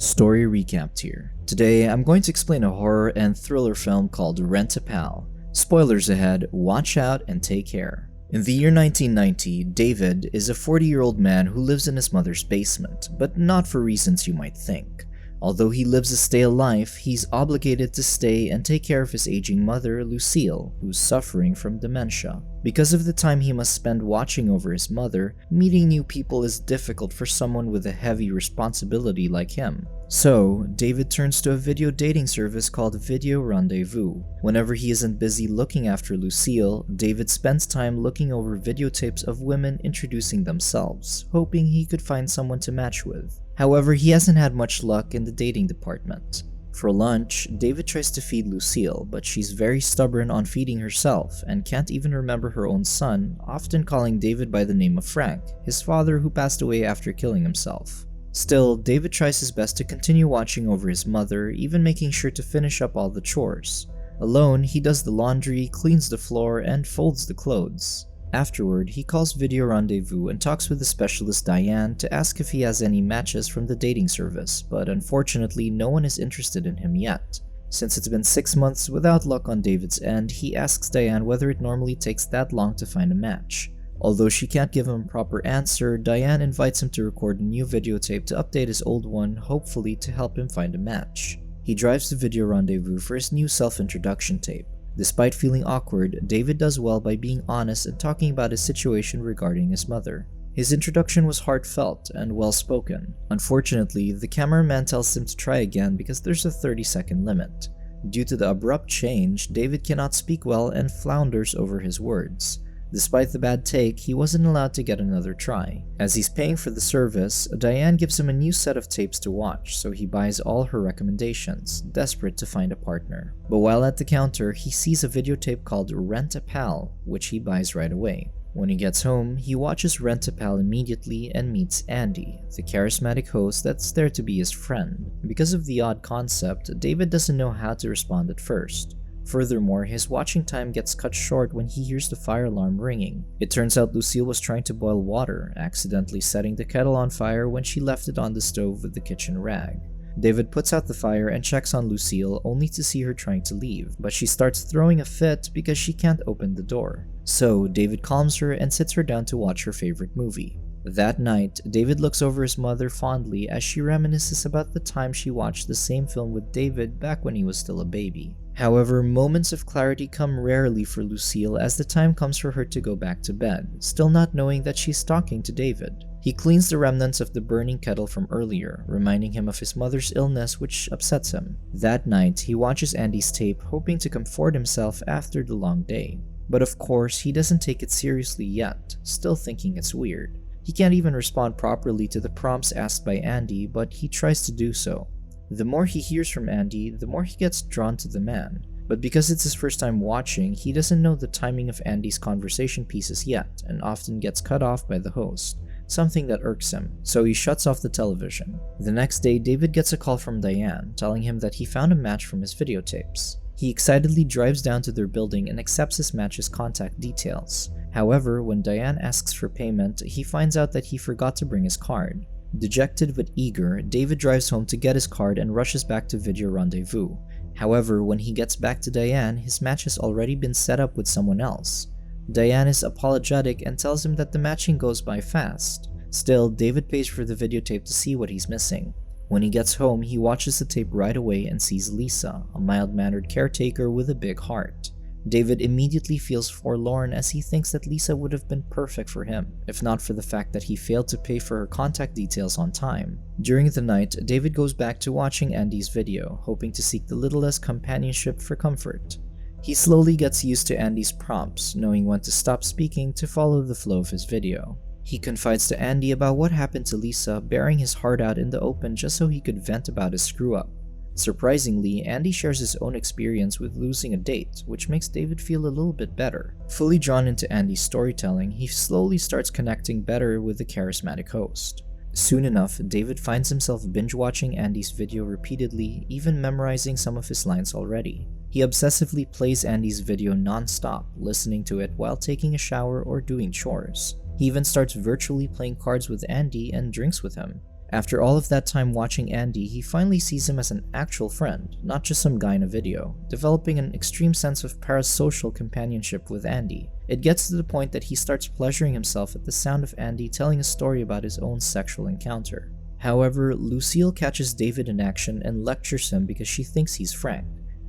Story recapped here. Today, I'm going to explain a horror and thriller film called Rent-A-Pal. Spoilers ahead, watch out and take care. In the year 1990, David is a 40-year-old man who lives in his mother's basement, but not for reasons you might think. Although he lives a stale life, he's obligated to stay and take care of his aging mother, Lucille, who's suffering from dementia. Because of the time he must spend watching over his mother, meeting new people is difficult for someone with a heavy responsibility like him. So, David turns to a video dating service called Video Rendezvous. Whenever he isn't busy looking after Lucille, David spends time looking over videotapes of women introducing themselves, hoping he could find someone to match with. However, he hasn't had much luck in the dating department. For lunch, David tries to feed Lucille, but she's very stubborn on feeding herself and can't even remember her own son, often calling David by the name of Frank, his father who passed away after killing himself. Still, David tries his best to continue watching over his mother, even making sure to finish up all the chores. Alone, he does the laundry, cleans the floor, and folds the clothes. Afterward, he calls Video Rendezvous and talks with the specialist Diane to ask if he has any matches from the dating service, but unfortunately no one is interested in him yet. Since it's been 6 months without luck on David's end, he asks Diane whether it normally takes that long to find a match. Although she can't give him a proper answer, Diane invites him to record a new videotape to update his old one, hopefully to help him find a match. He drives to Video Rendezvous for his new self-introduction tape. Despite feeling awkward, David does well by being honest and talking about his situation regarding his mother. His introduction was heartfelt and well-spoken. Unfortunately, the cameraman tells him to try again because there's a 30-second limit. Due to the abrupt change, David cannot speak well and flounders over his words. Despite the bad take, he wasn't allowed to get another try. As he's paying for the service, Diane gives him a new set of tapes to watch, so he buys all her recommendations, desperate to find a partner. But while at the counter, he sees a videotape called Rent-A-Pal, which he buys right away. When he gets home, he watches Rent-A-Pal immediately and meets Andy, the charismatic host that's there to be his friend. Because of the odd concept, David doesn't know how to respond at first. Furthermore, his watching time gets cut short when he hears the fire alarm ringing. It turns out Lucille was trying to boil water, accidentally setting the kettle on fire when she left it on the stove with the kitchen rag. David puts out the fire and checks on Lucille only to see her trying to leave, but she starts throwing a fit because she can't open the door. So, David calms her and sits her down to watch her favorite movie. That night, David looks over his mother fondly as she reminisces about the time she watched the same film with David back when he was still a baby. However, moments of clarity come rarely for Lucille as the time comes for her to go back to bed, still not knowing that she's talking to David. He cleans the remnants of the burning kettle from earlier, reminding him of his mother's illness, which upsets him. That night, he watches Andy's tape, hoping to comfort himself after the long day. But of course, he doesn't take it seriously yet, still thinking it's weird. He can't even respond properly to the prompts asked by Andy, but he tries to do so. The more he hears from Andy, the more he gets drawn to the man. But because it's his first time watching, he doesn't know the timing of Andy's conversation pieces yet, and often gets cut off by the host, something that irks him, so he shuts off the television. The next day, David gets a call from Diane, telling him that he found a match from his videotapes. He excitedly drives down to their building and accepts his match's contact details. However, when Diane asks for payment, he finds out that he forgot to bring his card. Dejected but eager, David drives home to get his card and rushes back to Video Rendezvous. However, when he gets back to Diane, his match has already been set up with someone else. Diane is apologetic and tells him that the matching goes by fast. Still, David pays for the videotape to see what he's missing. When he gets home, he watches the tape right away and sees Lisa, a mild-mannered caretaker with a big heart. David immediately feels forlorn as he thinks that Lisa would have been perfect for him, if not for the fact that he failed to pay for her contact details on time. During the night, David goes back to watching Andy's video, hoping to seek the littlest companionship for comfort. He slowly gets used to Andy's prompts, knowing when to stop speaking to follow the flow of his video. He confides to Andy about what happened to Lisa, bearing his heart out in the open just so he could vent about his screw-up. Surprisingly, Andy shares his own experience with losing a date, which makes David feel a little bit better. Fully drawn into Andy's storytelling, he slowly starts connecting better with the charismatic host. Soon enough, David finds himself binge-watching Andy's video repeatedly, even memorizing some of his lines already. He obsessively plays Andy's video non-stop, listening to it while taking a shower or doing chores. He even starts virtually playing cards with Andy and drinks with him. After all of that time watching Andy, he finally sees him as an actual friend, not just some guy in a video, developing an extreme sense of parasocial companionship with Andy. It gets to the point that he starts pleasuring himself at the sound of Andy telling a story about his own sexual encounter. However, Lucille catches David in action and lectures him because she thinks he's Frank.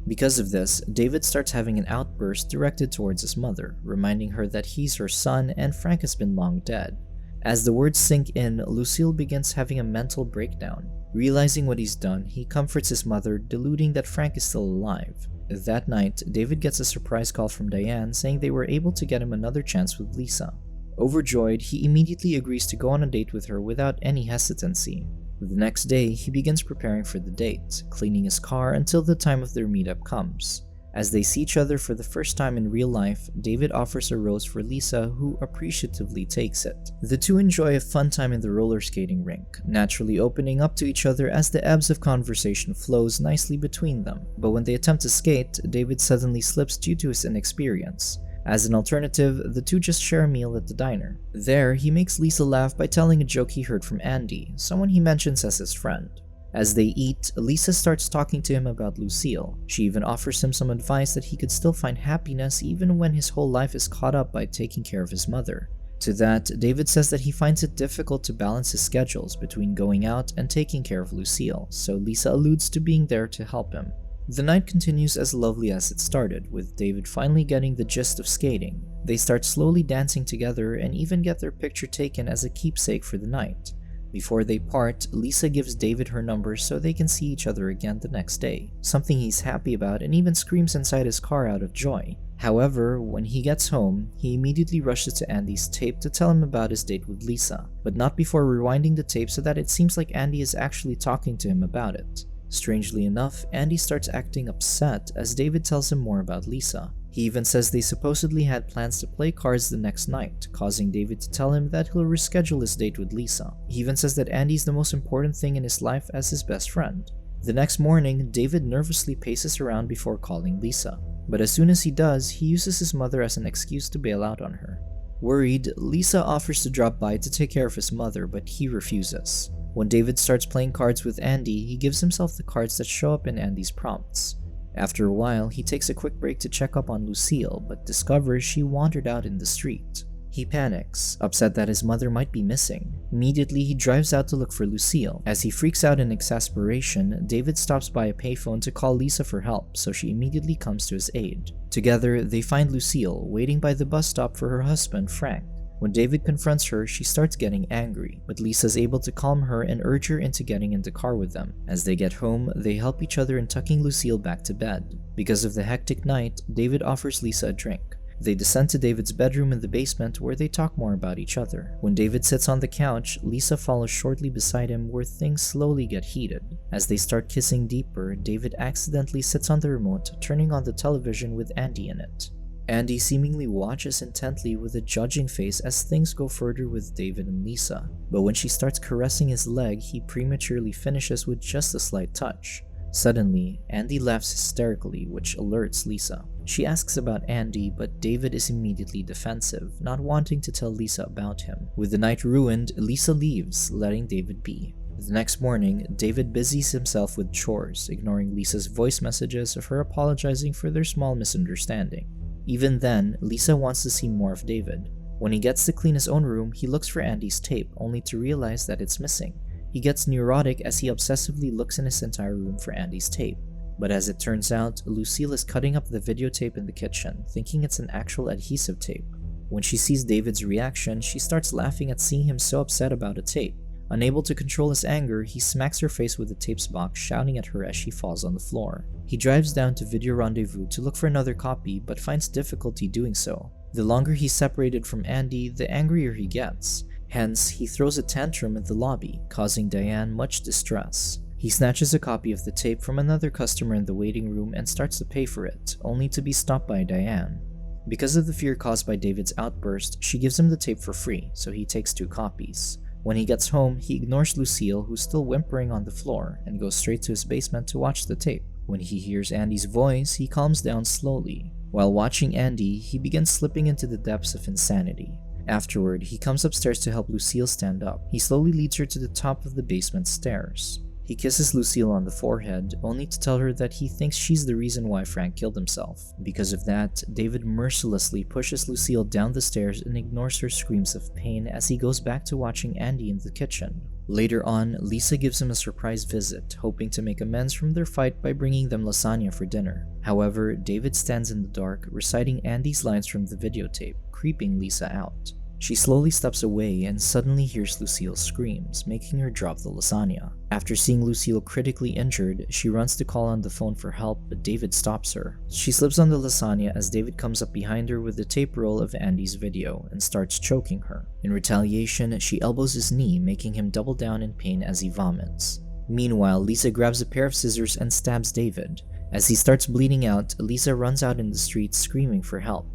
Because of this, David starts having an outburst directed towards his mother, reminding her that he's her son and Frank has been long dead. As the words sink in, Lucille begins having a mental breakdown. Realizing what he's done, he comforts his mother, deluding that Frank is still alive. That night, David gets a surprise call from Diane saying they were able to get him another chance with Lisa. Overjoyed, he immediately agrees to go on a date with her without any hesitancy. The next day, he begins preparing for the date, cleaning his car until the time of their meetup comes. As they see each other for the first time in real life, David offers a rose for Lisa, who appreciatively takes it. The two enjoy a fun time in the roller skating rink, naturally opening up to each other as the ebbs of conversation flows nicely between them. But when they attempt to skate, David suddenly slips due to his inexperience. As an alternative, the two just share a meal at the diner. There, he makes Lisa laugh by telling a joke he heard from Andy, someone he mentions as his friend. As they eat, Lisa starts talking to him about Lucille. She even offers him some advice that he could still find happiness even when his whole life is caught up by taking care of his mother. To that, David says that he finds it difficult to balance his schedules between going out and taking care of Lucille, so Lisa alludes to being there to help him. The night continues as lovely as it started, with David finally getting the gist of skating. They start slowly dancing together and even get their picture taken as a keepsake for the night. Before they part, Lisa gives David her number so they can see each other again the next day, something he's happy about and even screams inside his car out of joy. However, when he gets home, he immediately rushes to Andy's tape to tell him about his date with Lisa, but not before rewinding the tape so that it seems like Andy is actually talking to him about it. Strangely enough, Andy starts acting upset as David tells him more about Lisa. He even says they supposedly had plans to play cards the next night, causing David to tell him that he'll reschedule his date with Lisa. He even says that Andy's the most important thing in his life as his best friend. The next morning, David nervously paces around before calling Lisa. But as soon as he does, he uses his mother as an excuse to bail out on her. Worried, Lisa offers to drop by to take care of his mother, but he refuses. When David starts playing cards with Andy, he gives himself the cards that show up in Andy's prompts. After a while, he takes a quick break to check up on Lucille, but discovers she wandered out in the street. He panics, upset that his mother might be missing. Immediately, he drives out to look for Lucille. As he freaks out in exasperation, David stops by a payphone to call Lisa for help, so she immediately comes to his aid. Together, they find Lucille, waiting by the bus stop for her husband, Frank. When David confronts her, she starts getting angry, but Lisa's able to calm her and urge her into getting in the car with them. As they get home, they help each other in tucking Lucille back to bed. Because of the hectic night, David offers Lisa a drink. They descend to David's bedroom in the basement where they talk more about each other. When David sits on the couch, Lisa follows shortly beside him where things slowly get heated. As they start kissing deeper, David accidentally sits on the remote, turning on the television with Andy in it. Andy seemingly watches intently with a judging face as things go further with David and Lisa, but when she starts caressing his leg, he prematurely finishes with just a slight touch. Suddenly, Andy laughs hysterically, which alerts Lisa. She asks about Andy, but David is immediately defensive, not wanting to tell Lisa about him. With the night ruined, Lisa leaves, letting David be. The next morning, David busies himself with chores, ignoring Lisa's voice messages of her apologizing for their small misunderstanding. Even then, Lisa wants to see more of David. When he gets to clean his own room, he looks for Andy's tape, only to realize that it's missing. He gets neurotic as he obsessively looks in his entire room for Andy's tape. But as it turns out, Lucille is cutting up the videotape in the kitchen, thinking it's an actual adhesive tape. When she sees David's reaction, she starts laughing at seeing him so upset about a tape. Unable to control his anger, he smacks her face with the tape's box, shouting at her as she falls on the floor. He drives down to Video Rendezvous to look for another copy, but finds difficulty doing so. The longer he's separated from Andy, the angrier he gets. Hence, he throws a tantrum in the lobby, causing Diane much distress. He snatches a copy of the tape from another customer in the waiting room and starts to pay for it, only to be stopped by Diane. Because of the fear caused by David's outburst, she gives him the tape for free, so he takes 2 copies. When he gets home, he ignores Lucille, who's still whimpering on the floor, and goes straight to his basement to watch the tape. When he hears Andy's voice, he calms down slowly. While watching Andy, he begins slipping into the depths of insanity. Afterward, he comes upstairs to help Lucille stand up. He slowly leads her to the top of the basement stairs. He kisses Lucille on the forehead, only to tell her that he thinks she's the reason why Frank killed himself. Because of that, David mercilessly pushes Lucille down the stairs and ignores her screams of pain as he goes back to watching Andy in the kitchen. Later on, Lisa gives him a surprise visit, hoping to make amends from their fight by bringing them lasagna for dinner. However, David stands in the dark, reciting Andy's lines from the videotape, creeping Lisa out. She slowly steps away and suddenly hears Lucille's screams, making her drop the lasagna. After seeing Lucille critically injured, she runs to call on the phone for help, but David stops her. She slips on the lasagna as David comes up behind her with the tape roll of Andy's video and starts choking her. In retaliation, she elbows his knee, making him double down in pain as he vomits. Meanwhile, Lisa grabs a pair of scissors and stabs David. As he starts bleeding out, Lisa runs out in the street screaming for help.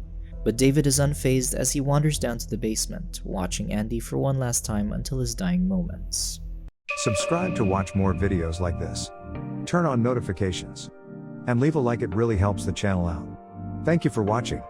But David is unfazed as he wanders down to the basement, watching Andy for one last time until his dying moments. Subscribe to watch more videos like this. Turn on notifications. And leave a like, it really helps the channel out. Thank you for watching.